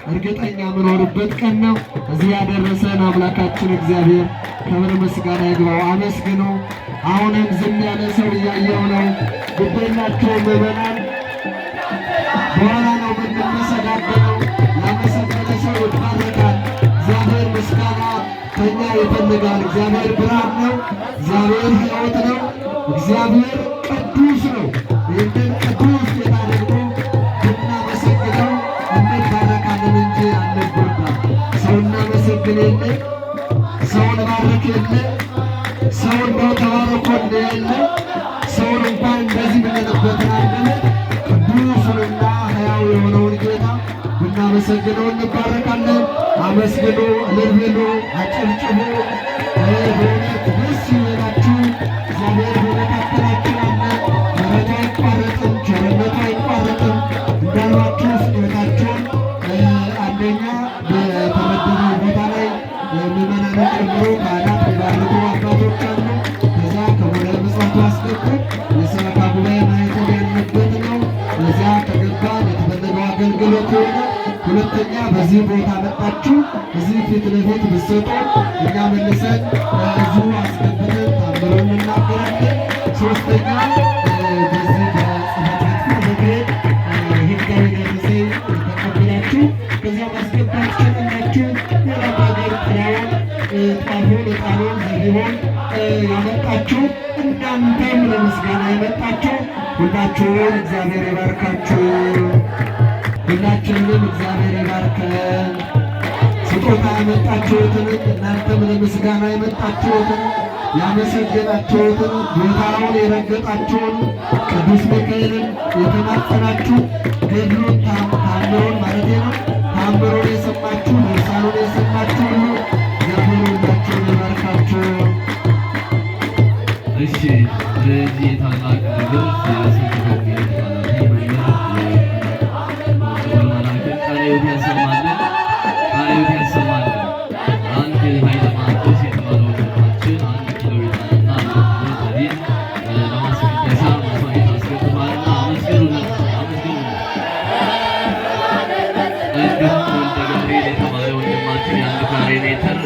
እርግጠኛ የምንሆንበት ቀን ነው። እዚህ ያደረሰን አምላካችን እግዚአብሔር ክብር ምስጋና ይግባው። አመስግኑ። አሁንም ዝም ያለ ሰው እያየው ነው። ግዴላቸው ምዕመናን፣ በኋላ ነው የምንመሰጋገነው። ያመሰገነ ሰው ይባረካል። እግዚአብሔር ምስጋና ከኛ ይፈልጋል። እግዚአብሔር ብርሃን ነው። እግዚአብሔር ሕይወት ነው። እግዚአብሔር ቅዱስ ነው። ይህንን ቅዱስ ጌታ ደግሞ ብናመሰግነው እንባረካለን እንጂ አንጎዳም። ሰው እናመሰግን የለ፣ ሰውን ባርክ የለ፣ ሰውን ነው ተባረኮ የለ፣ ሰውን እንኳን እንደዚህ ብንልበትን አንደለ ቅዱሱንና ሕያው የሆነውን ጌታ ብናመሰግነው እንባረካለን። አመስግኑ፣ እልል በሉ፣ አጨብጭቡ። በእውነት ደስ ይበላችሁ። እግዚአብሔር በመካከላችን አለ። ምሕረቱ አይቋረጥም፣ ቸርነቱ አይቋረጥም። እንዳሏችሁ ስጦታችሁን አንደኛ በተመደበው ቦታ ላይ ምዕመናንን ጨምሮ ካህናት የሚባርኩ አባቶች አሉ። ከዛ ከጉባኤ ምጽዋቱ አስገቡ። የሰበካ ጉባኤ ማየተብ ያለበት ነው። እዚያ ከገባን የተፈለገው አገልግሎት ሆነ። ሁለተኛ በዚህ ቦታ መጣችሁ እዚህ ፊት ለፊት ብትሰጡ እኛ መልሰን እዚሁ አስገብተን ታምረን እናገራለን። ሶስተኛ በዚህ በጽሕፈት ቤት ህጋዊ ደረሰ ተቀብላችሁ ከዚያ ማስገባት ችላላችሁ። ሌላ ነገር ጥራውን ጣፎን ዕጣኑን ዘቢሆን ያመጣችሁ እናንተም ለምስጋና የመጣችሁ ሁላችሁን እግዚአብሔር ይባርካችሁ። ሁላችንም እግዚአብሔር ይባርከን። ስጦታ የመጣችሁትን እናንተም ለምስጋና የመጣችሁትን ያመሰገናችሁትን ቦታውን የረገጣችሁን ቅዱስ ሚካኤልን የተማጸናችሁ ገድሉን ታምሩን ማለት ነው ታምሩን የሰማችሁ ድርሳኑን የሰማችሁ ሁሉ እግዚአብሔር ሁላችሁን ይባርካችሁ። እሺ በዚህ ታላቅ ግብር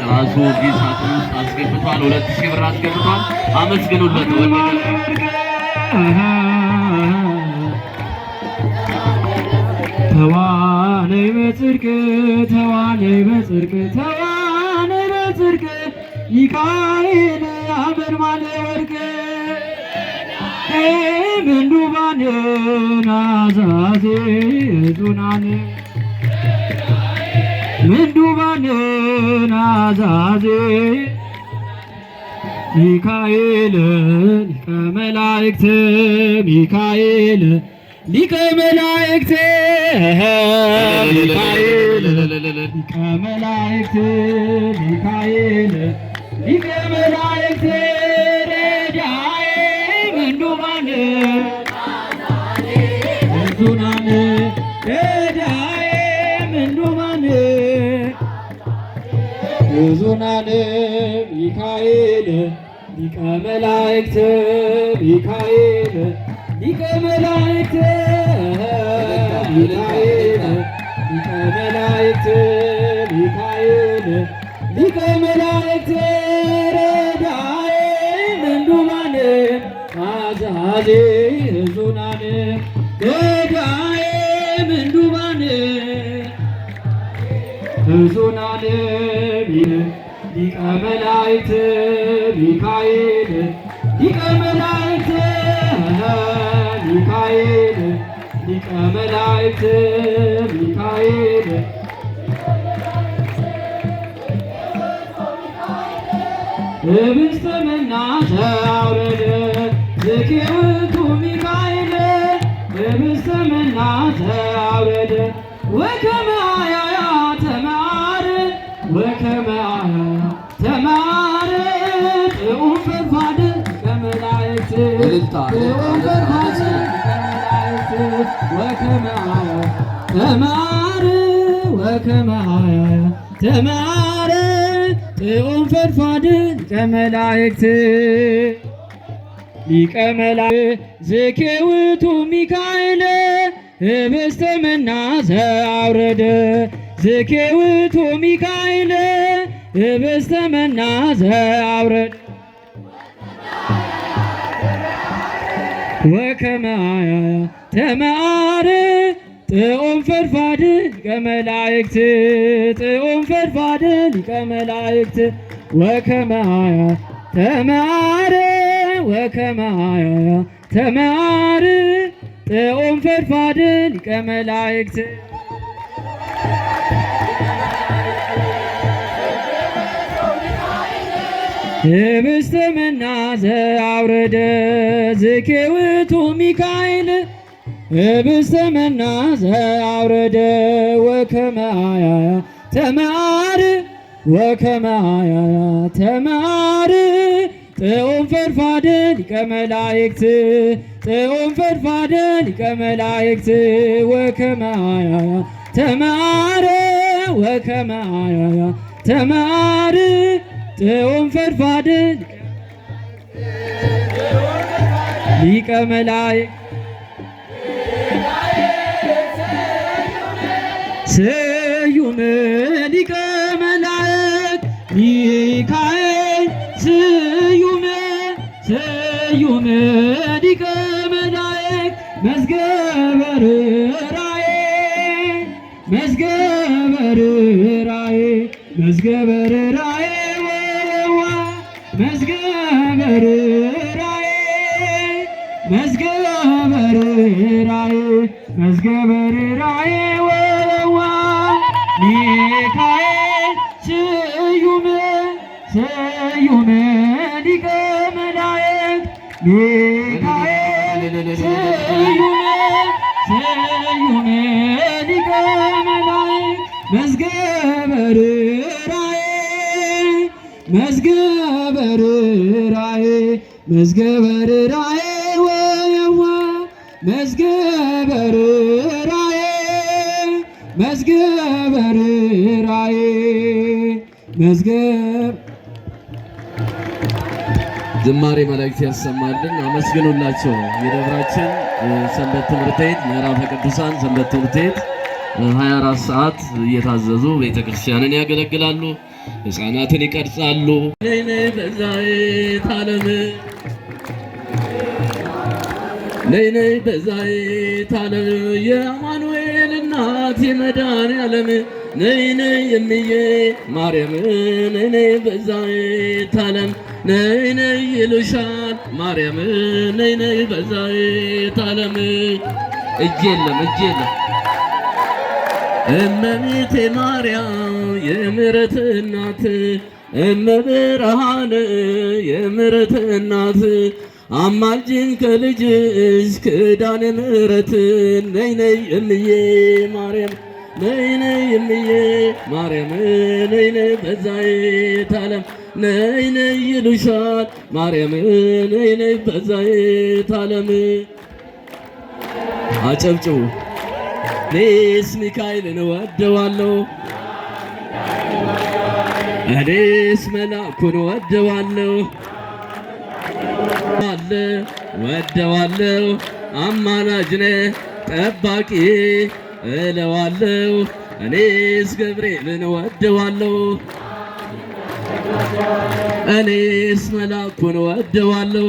ራሱ ጊዜ ሳጥን ውስጥ አስገብቷል። 2000 ብር አስገብቷል። አመስግኑለት። ተዋነይ በጽድቅ ተዋነይ በጽድቅ ተዋነይ በጽድቅ ሚካኤል አበርማነ ወርቅ ምንዱባን ናዛዜ ዙናን ምንዱባን ናዛዜ ሚካኤል ሊቀ መላእክት ሚካኤል ሊቀ መላእክት ሚካኤል ሊቀ መላእክት ሚካኤል ሊቀ መላእክት ረዳኤ ምንዱባን ዙናን ረዳኤ ምንዱባን ዙናን ሚካኤል ሊቀ መላእክት ሚካኤል ሊቀ መላእክት ሚካኤል ሊቀ መላእክት ሚካኤል ሊቀ መላእክት ረዳኤ ምንዱባን አዛዜ ዙናን ረዳኤ ምንዱባን ዙናን ሊቀ መላእክት ሚካኤል ሊቀ መላእክት ሚካኤል ሊቀ መላእክት ሚካኤል ህብስተ መና ተአውረደ ዝክርቱ ሚካኤል ህብስተ መና ተአውረደ ወከመ አያያ ተማር ወከመ አያያ ተማር ጥዑም ፈድፋድ ከመላእክት ጥዑም ፈድፋድ ከመላእክት ወከመ አያያ ተማር ወከመ አያያ ተማር ጥዑም ፈድፋድ ከመላእክት ሊቀ መላእክት ዝክውቱ ሚካኤል ህብስተ መና ዘአውረደ ዝኬ ውእቱ ሚካኤል ህብስተ መና ዘአውረደ ወከመ አያያ ተመዓር ጥዑም ፈድፋድ ሊቀ መላእክት ጥዑም ፈድፋድ ሊቀ መላእክት ወከመ አያያ ተመዓር ወከመ አያያ ተመዓር ጥዑም ፈድፋድ ሊቀ መላእክት ህብስተ መና ዘአውረደ ዝኬ ውእቱ ሚካኤል ህብስተ መና ዘአውረደ ወከመ አያያ ተመዓር ወከመ አያያ ተመዓር ጥዑም ፈድፋድ ሊቀ መላእክት ጥዑም ፈድፋድ ሊቀ መላእክት ወከመ አያያ ተመዓር ወከመ አያያ ተመዓር ጥዑም ፈድፋድ ሊቀ መላእክት ስዩም ሊቀ መላእክት ሚካኤል ስዩም ስዩም ሊቀ መላእክት መዝገበ ርኅራኄ መዝገበ ርኅራኄ መዝገበ ርኅራኄ መዝገበ ርኅራኄ መዝገበ ርኅራኄ መዝገበ ርኅራኄ ወዋ ሚካኤል ስዩም ስዩም ሊቀ መላእክት ሚካኤል ስዩም ስዩም ሊቀ መላእክት መዝገበ ርኅራኄ መዝገበ ርኅራኄ መዝገበ ርኅራኄ ወየዋ መዝገበ ርኅራኄ መዝገበ ርኅራኄ መዝገብ ዝማሬ መላእክት ያሰማልን። አመስግኑላቸው። የደብራችን ሰንበት ትምህርት ቤት ምዕራፈ ቅዱሳን ሰንበት ትምህርት ቤት 24 ሰዓት እየታዘዙ ቤተክርስቲያንን ያገለግላሉ። ሕፃናትን ይቀርጻሉ። ነይ በዛይት ዓለም ነይ በዛይት ዓለም የአማኑኤል እናት የመድኃኔዓለም ነይ እምዬ ማርያም ነይ በዛይት ዓለም ነይ ይሉሻል ማርያም ነይ በዛይት ዓለም እጅ የለም እመቤቴ ማርያም የምሕረት እናት እመብርሃን የምሕረት እናት አማልጅን ከልጅሽ ኪዳነ ምሕረት ነይ እምዬ ማርያም ነይ እምዬ ማርያም ነይ በዛይት ዓለም ነይ ይሉሻል ማርያም ነይ በዛይት ዓለም አጨብጭቡ። እኔስ ሚካኤልን እወደዋለሁ እኔስ መልአኩን እወደዋለሁ ወደዋለሁ አማላጅነ ጠባቂ እለዋለሁ እኔስ ገብርኤልን እወደዋለሁ እኔስ መልአኩን እወደዋለሁ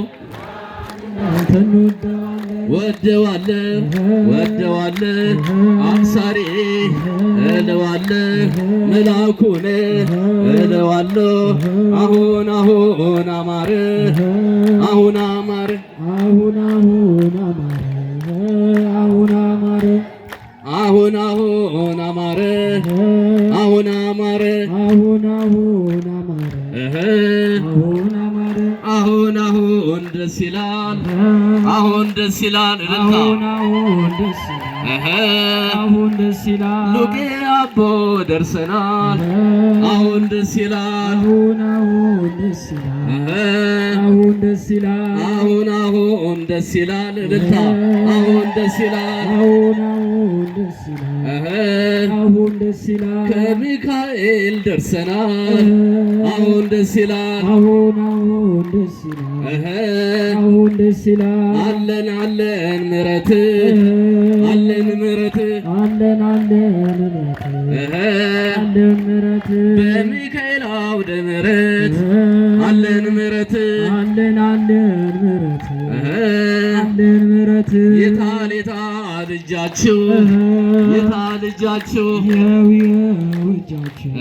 ወደዋለሁ አብሳሪ እለዋለሁ መልአኩን እለዋለሁ አሁን አማረ አሁን አማረ አሁን አማረ አሁን አማረ አሁን አማረ አሁን ደስ ይላል አሁን ደስ ይላል አሁን ደስ ይላል ሉቄ አቦ ደርሰናል አሁን ደስ ይላል አሁን ደስ ይላል አሁን ደስ ይላል እልልታ አሁን ደስ ይላል አሁን ደስ ይላል ከሚካኤል ደርሰናል አሁን ደስ ይላል አሁን ደስ ይላል አለን ምሕረት ምሕረት አለን ምሕረት አለን ምሕረት በሚካኤል አውደ ምሕረት አለን ምሕረት አለን ምሕረት አለን ምሕረት የታል እጃችሁ የታል እጃችሁ ይኸው እጃችሁ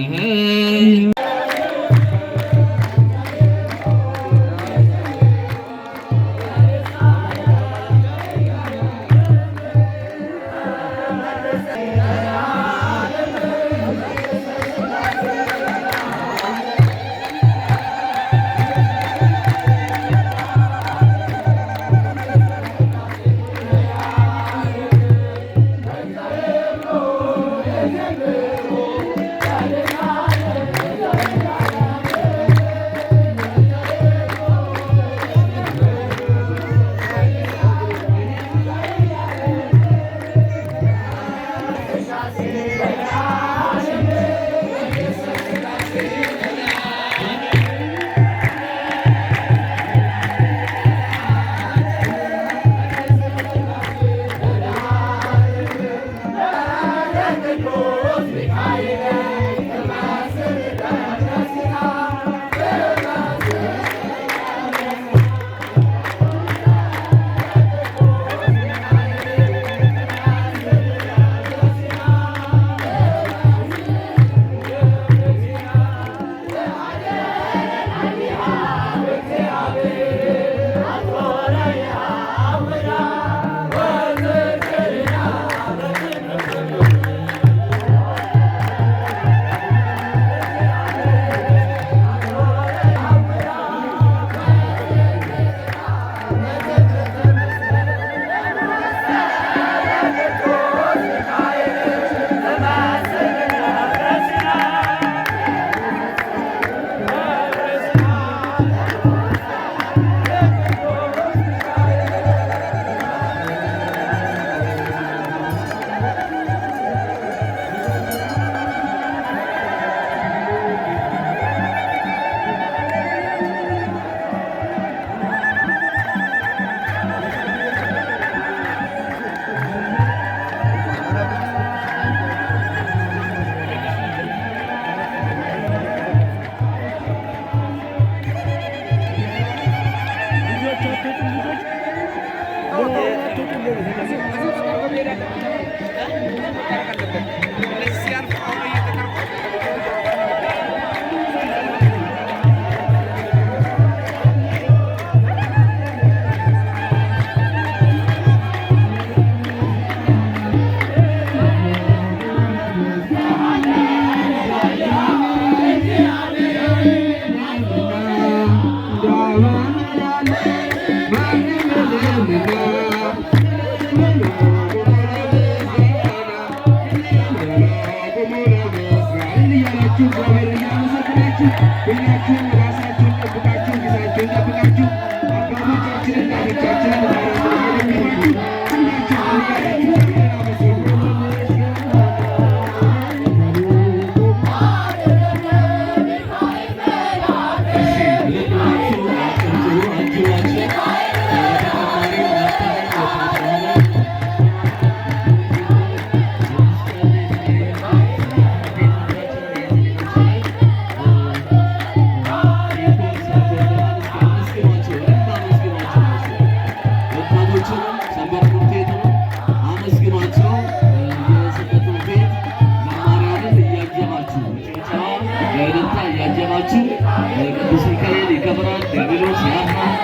ቅዱስ ሚካኤል ይከብራል፣ ዲያብሎስ ያፍራል፣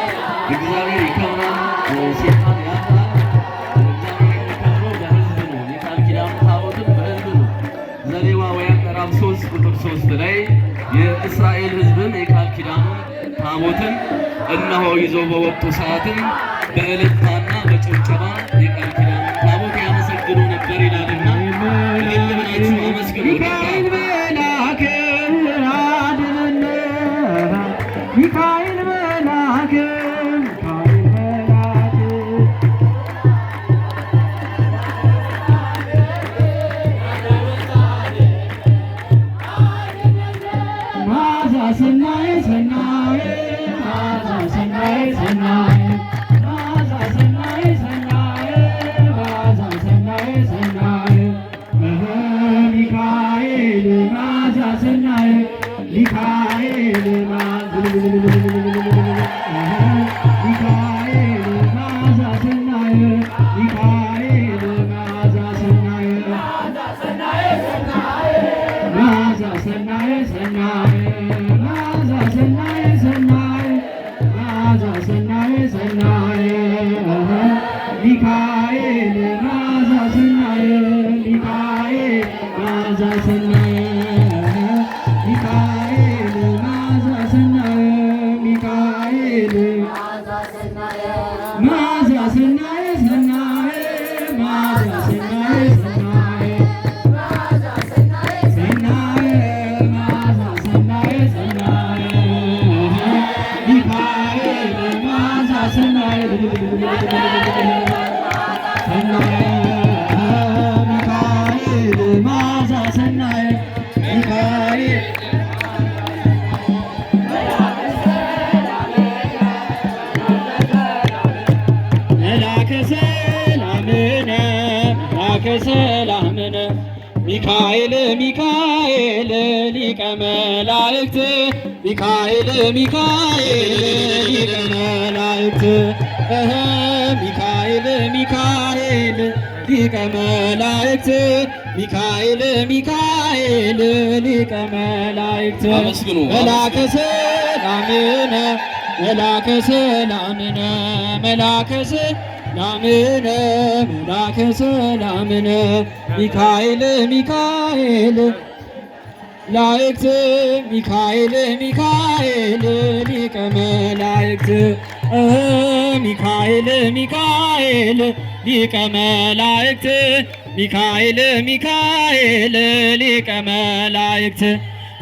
እግዚአብሔር ይከብራል፣ ሴጣን ያፍራል። እግዚአብሔር የሚከብረው በሕዝብ ነው። የቃል ኪዳኑ ታቦትም በሕዝብ ነው። ዘሌዋውያን ምዕራፍ 3 ቁጥር 3 ላይ የእስራኤል ሕዝብም የቃል ኪዳኑን ታቦትን እነሆ ይዘው በወጡ ሰዓትም በእልልታና በጭብጨባ የቃል ኪዳኑን ታቦት ያመሰግኑ ነበር ይላልና እልል ብላችሁ አመስግኑ። ሚካኤል መልአክ ማዛ ሰናይ ሰናይ ማዛ ሰናይ ሰናይ ማዛ ሰናይ ሚካኤል ሚካኤል መዓዛ ሰናየ ሚካኤል መዓዛ ሰናየ መዓዛ ሰናየ ሰናየ መዓዛ ሰናየ ሰናየ መዓዛ ሰናየ ሰናየ ሚካኤል መዓዛ ሰናየ ሚካኤል መዓዛ ሰናየ ሚካኤል መዓዛ ሰናየ ሚካኤል መዓዛ ሰናየ ሰናየ መዓዛ ሰናየ ሰናየ ሰናየ መዓዛ ሰናየ ሰናየ ሚካኤል መዓዛ ሰናየ ሚካኤል መዓዛ ሰናየ ሚካኤል መላከ ሰላምነ መላከ ሰላምነ ሚካኤል ሚካኤል ሊቀ መላእክት ሚካኤል ሚካኤል ሊቀ መላእክት ሚካኤል ሚካኤል ሊቀ መላእክት ሚካኤል ሚካኤል ሊቀ መላእክት መላከ ሰላምነ መላከ ሰላምነ መላከ ሰላምነ መላከ ሰላምነ ሚካኤል ሚካኤል ላእክት ሚካኤል ሚካኤል ሊቀ መላእክት ሚካኤል ሚካኤል ሊቀ መላእክት ሚካኤል ሚካኤል ሊቀ መላእክት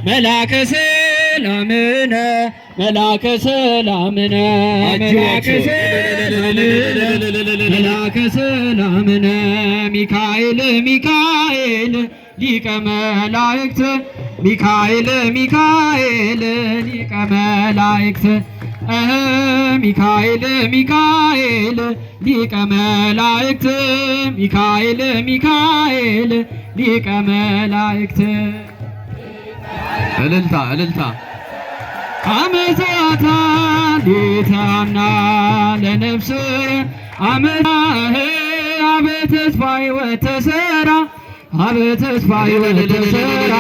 መላከ ሰላምነ መላከ ሰላምነ መላከ ሰላምነ መላከ ሰላምነ ሚካኤል ሚካኤል ሊቀ መላእክት ሚካኤል ሚካኤል ሊቀ መላእክት ሚካኤል ሚካኤል ሊቀ መላእክት ሚካኤል ሚካኤል ሊቀ መላእክት እልልታ እልልታ አመዛታ ጌታና ለነፍስ አመዛህ አበ ተስፋዬ ወተሰራ አበ ተስፋዬ ወተሰራ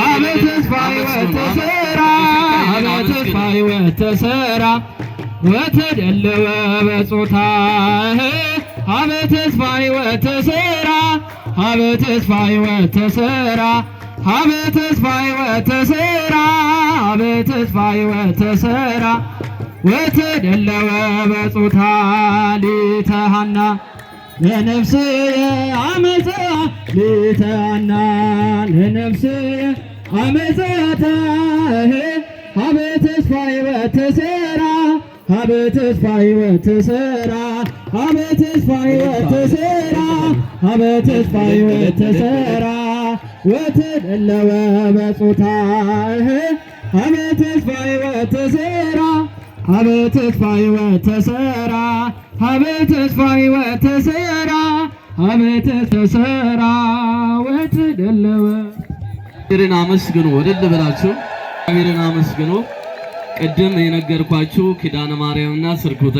አበ ተስፋዬ ወተሰራ አበ ተስፋዬ ወተሰራ ወተደለወ በጾታህ አበ ተስፋዬ ወተሰራ አበ ተስፋዬ ወተሰራ አበ ተስፋዬ ወተሰራ አበ ተስፋዬ ወተሰራ ወተደለወ በጾታ ሊተሃና ለነፍስየ አመፃ ሊተሃና ለነፍስየ አመፃታ አበ ተስፋዬ ወተሰራ አበ ተስፋዬ ወተሰራ አበ ተስፋዬ ወተሰራ አበ ተስፋዬ ወተሰራ ወተደለወ በጾታ አበ ተስፋዬ ወተሰራ አበ ተስፋዬ ወተሰራ አበ ተስፋዬ ወተሰራ አበ ተሰራ ወተደለወ። እግዚአብሔርን አመስግኑ። ወደል ብላችሁ እግዚአብሔርን አመስግኑ። ቅድም የነገርኳችሁ ኪዳነ ማርያምና ስርጉተ